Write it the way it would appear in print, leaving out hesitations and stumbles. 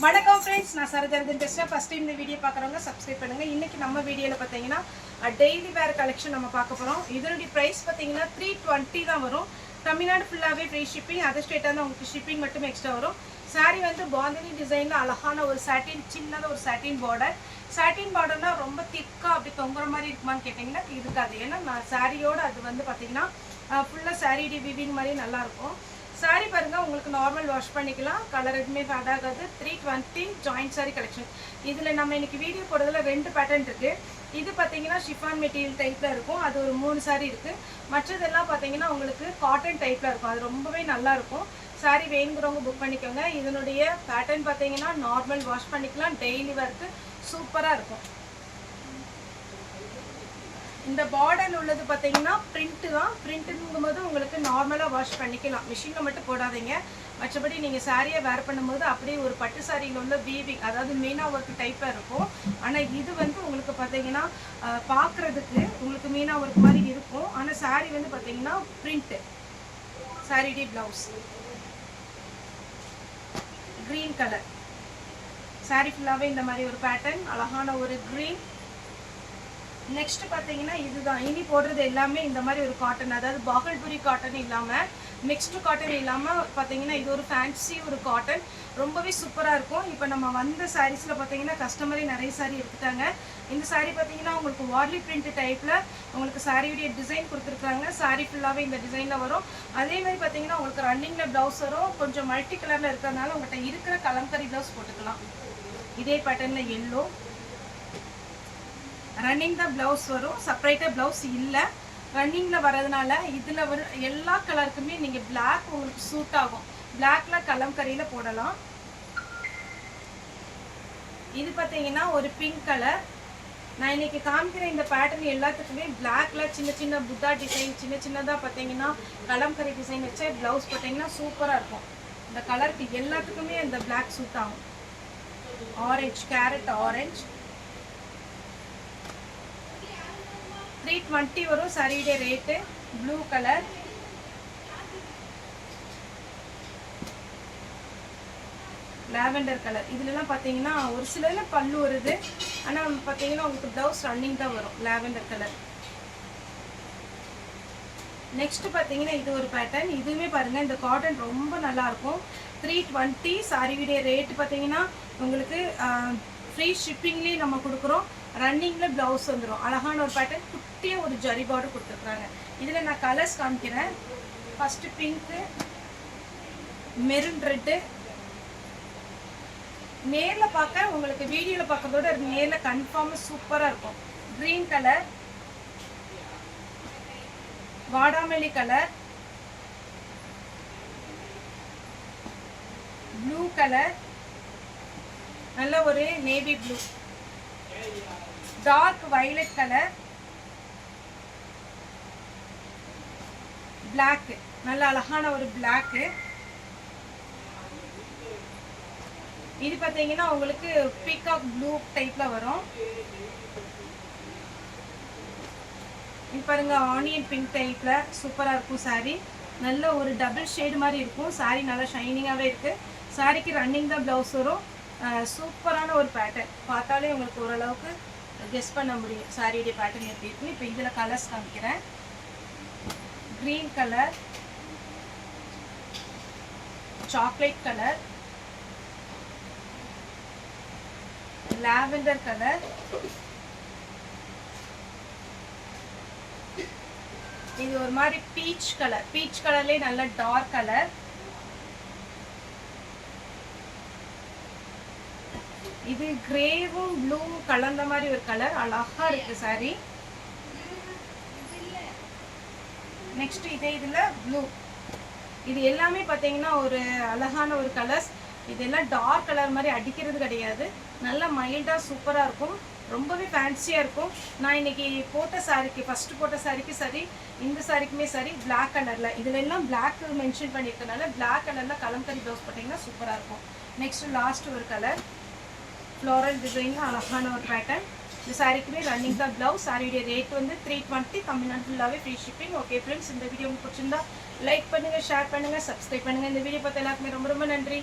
வணக்கம் ஃப்ரெண்ட்ஸ், நான் சரஜரதன் பேசுகிறேன். ஃபஸ்ட் டைம் இந்த வீடியோ பார்க்குறவங்க சப்ஸ்கிரைப் பண்ணுங்கள். இன்றைக்கி நம்ம வீடியோவில் பார்த்தீங்கன்னா டெய்லி வேர் கலெக்ஷன் நம்ம பார்க்க போகிறோம். இதனுடைய ப்ரைஸ் பார்த்தீங்கன்னா 320 தான் வரும். தமிழ்நாடு ஃபுல்லாகவே ஃப்ரீ ஷிப்பிங். அதர் ஸ்டேட்டாக தான் உங்களுக்கு ஷிப்பிங் மட்டும் எக்ஸ்ட்ரா வரும். சாரீ வந்து பாந்தினி டிசைனில் அழகான ஒரு சாட்டின், சின்னதாக ஒரு சாட்டின் பார்டர். சாட்டின் பார்டர்னால் ரொம்ப திக்காக அப்படி தொங்குற மாதிரி இருக்குமான்னு கேட்டிங்கன்னா இருக்காது. ஏன்னா நான் சாரியோடு அது வந்து பார்த்தீங்கன்னா ஃபுல்லாக சாரீ வீவிங் மாதிரி நல்லாயிருக்கும். சாரி பாருங்கள், உங்களுக்கு நார்மல் வாஷ் பண்ணிக்கலாம். கலர் எதுவுமே ஃபேட் ஆகாது. 320 ஜாயிண்ட் சாரி கலெக்ஷன். இதில் நம்ம இன்றைக்கி வீடியோ போடுறதுல 2 பேட்டர்ன் இருக்குது. இது பார்த்தீங்கன்னா ஷிஃபான் மெட்டீரியல் டைப்பில் இருக்கும். அது ஒரு 3 சாரி இருக்குது. மற்றதெல்லாம் பார்த்தீங்கன்னா உங்களுக்கு காட்டன் டைப்பில் இருக்கும். அது ரொம்பவே நல்லாயிருக்கும். சாரி வேணுங்கிறவங்க புக் பண்ணிக்கோங்க. இதனுடைய பேட்டர்ன் பார்த்தீங்கன்னா நார்மல் வாஷ் பண்ணிக்கலாம். டெய்லி ஒர்க்கு சூப்பராக இருக்கும். இந்த பார்டர் உள்ளது பார்த்தீங்கன்னா பிரிண்ட்டு தான். பிரிண்ட்டுங்கும் போது உங்களுக்கு நார்மலாக வாஷ் பண்ணிக்கலாம். மிஷினில் மட்டும் போடாதீங்க. மற்றபடி நீங்கள் சாரியை வேர் பண்ணும்போது அப்படியே ஒரு பட்டு சாரியில் உள்ள வீவிங், அதாவது மீனா ஒர்க் டைப்பாக இருக்கும். ஆனால் இது வந்து உங்களுக்கு பார்த்தீங்கன்னா பார்க்குறதுக்கு உங்களுக்கு மீனா ஒர்க் மாதிரி இருக்கும். ஆனால் சாரி வந்து பார்த்தீங்கன்னா பிரிண்ட்டு. சாரி டி ப்ளவுஸ் க்ரீன் கலர். சாரி ஃபுல்லாகவே இந்த மாதிரி ஒரு பேட்டர்ன், அழகான ஒரு க்ரீன். நெக்ஸ்ட் பார்த்தீங்கன்னா இதுதான். இனி போடுறது எல்லாமே இந்த மாதிரி ஒரு காட்டன், அதாவது பாகல்புரி காட்டன் இல்லாமல், மிக்ஸ்டு காட்டன் இல்லாமல் பார்த்தீங்கன்னா இது ஒரு ஃபேன்சி ஒரு காட்டன். ரொம்பவே சூப்பராக இருக்கும். இப்போ நம்ம வந்த சாரீஸில் பார்த்தீங்கன்னா கஸ்டமரே நிறைய சாரீ எடுத்துட்டாங்க. இந்த சாரீ பார்த்தீங்கன்னா உங்களுக்கு வார்லி பிரிண்ட் டைப்பில் உங்களுக்கு சாரியுடைய டிசைன் கொடுத்துருக்காங்க. சாரீ ஃபுல்லாகவே இந்த டிசைனில் வரும். அதே மாதிரி பார்த்தீங்கன்னா உங்களுக்கு ரன்னிங்கில் ப்ளவுஸ் வரும். கொஞ்சம் மல்டி கலரில் இருக்கிறதுனால உங்கள்கிட்ட இருக்கிற கலம்கரி ப்ளவுஸ் போட்டுக்கலாம். இதே பேட்டர்னில் எல்லோ ரன்னிங் தான் ப்ளவுஸ் வரும். செப்பரேட்டாக ப்ளவுஸ் இல்லை. ரன்னிங்கில் வரதுனால இதில் வர எல்லா கலருக்குமே நீங்கள் பிளாக் உங்களுக்கு சூட் ஆகும். பிளாக்ல கலம்கரியில் போடலாம். இது பார்த்தீங்கன்னா ஒரு பிங்க் கலர். நான் இன்றைக்கி காமிக்கிற இந்த பேட்டர்ன் எல்லாத்துக்குமே பிளாக்ல சின்ன சின்ன புத்தா டிசைன், சின்ன சின்னதாக பார்த்தீங்கன்னா கலம்கரி டிசைன் வச்சு ப்ளவுஸ் பார்த்தீங்கன்னா சூப்பராக இருக்கும். இந்த கலருக்கு எல்லாத்துக்குமே இந்த பிளாக் சூட் ஆகும். Orange, carrot orange. 320 வரும் சாரியுடைய rate. Blue colour, lavender colour. இதுலலாம் பார்த்தீங்கன்னா ஒரு சிலர்ல பல்லு வருது. ஆனால் பார்த்தீங்கன்னா உங்களுக்கு ப்ளவுஸ் ரன்னிங் தான் வரும். Lavender colour. நெக்ஸ்ட் பார்த்தீங்கன்னா இது ஒரு பேட்டர்ன். இதுவுமே பாருங்கள், இந்த காட்டன் ரொம்ப நல்லாயிருக்கும். 320 சாரியுடைய ரேட்டு பார்த்தீங்கன்னா உங்களுக்கு ஃப்ரீ ஷிப்பிங்லேயே நம்ம கொடுக்குறோம். ரன்னிங்கில் ப்ளவுஸ் வந்துடும். அழகான ஒரு பேட்டர்ன், குட்டியாக ஒரு ஜரி பார்டர் கொடுத்துருக்குறாங்க. இதில் நான் கலர்ஸ் காமிக்கிறேன். First pink, maroon red. நேரில் பார்க்க உங்களுக்கு வீடியோவில் பார்க்கறதோட நேரில் கன்ஃபார்மாக சூப்பராக இருக்கும். க்ரீன் கலர், வாடாமல்லி கலர், ப்ளூ கலர், நல்ல ஒரு navy blue, dark violet colour, black, நல்ல அழகான ஒரு பிளாக். இது பார்த்தீங்கன்னா உங்களுக்கு பீகாக் ப்ளூ டைப்ல வரும். இது பாருங்க, ஆனியன் பிங்க் டைப்ல சூப்பராக இருக்கும் சாரி. நல்ல ஒரு டபுள் ஷேடு மாதிரி இருக்கும். சாரி நல்லா ஷைனிங்காகவே இருக்கு. சாரிக்கு ரன்னிங் தான் ப்ளவுஸ் வரும். சூப்பரான ஒரு பேட்டர்ன். பார்த்தாலே உங்களுக்கு ஓரளவுக்கு கெஸ் பண்ண முடியும் சாரியுடைய பேட்டர்ன் எப்படி இருக்கு. இப்போ இதில் கலர்ஸ் காமிக்கிறேன். Green colour, chocolate colour, lavender colour, இது ஒரு மாதிரி பீச் கலர். பீச் கலர்லேயே நல்ல டார்க் கலர். இது கிரேவும் ப்ளூவும் கலந்த மாதிரி ஒரு கலர். அழகா இருக்கு சாரி. நெக்ஸ்ட் இதே இதில் ப்ளூ. இது எல்லாமே பார்த்தீங்கன்னா ஒரு அழகான ஒரு கலர்ஸ். இதெல்லாம் டார்க் கலர் மாதிரி அடிக்கிறது கிடையாது. நல்லா மைல்டாக சூப்பராக இருக்கும். ரொம்பவே ஃபேன்சியாக இருக்கும். நான் இன்றைக்கி போட்ட சாரிக்கு, ஃபஸ்ட்டு போட்ட சாரிக்கு சரி, இந்த சாரிக்குமே சரி, பிளாக் கலரில், இதில் எல்லாம் பிளாக் மென்ஷன் பண்ணியிருக்கனால பிளாக் கலரில் கலம்கரி ப்ளவுஸ் போட்டிங்கன்னா சூப்பராக இருக்கும். நெக்ஸ்ட்டு லாஸ்ட் ஒரு கலர், ஃப்ளோரல் டிசைனில் அழகான ஒரு பேட்டர்ன். இந்த சாரிக்குமே ரன்னிங் தான் ப்ளவுஸ். சாரியுடைய ரேட் வந்து 320. தமிழ்நாடு ஃபுல்லாகவே ஃப்ரீ ஷிப்பிங். ஓகே ஃப்ரெண்ட்ஸ், இந்த வீடியோ உங்களுக்கு பிடிச்சிருந்தா லைக் பண்ணுங்கள், ஷேர் பண்ணுங்கள், சப்ஸ்கிரைப் பண்ணுங்கள். இந்த வீடியோ பார்த்த எல்லாருக்குமே ரொம்ப ரொம்ப நன்றி.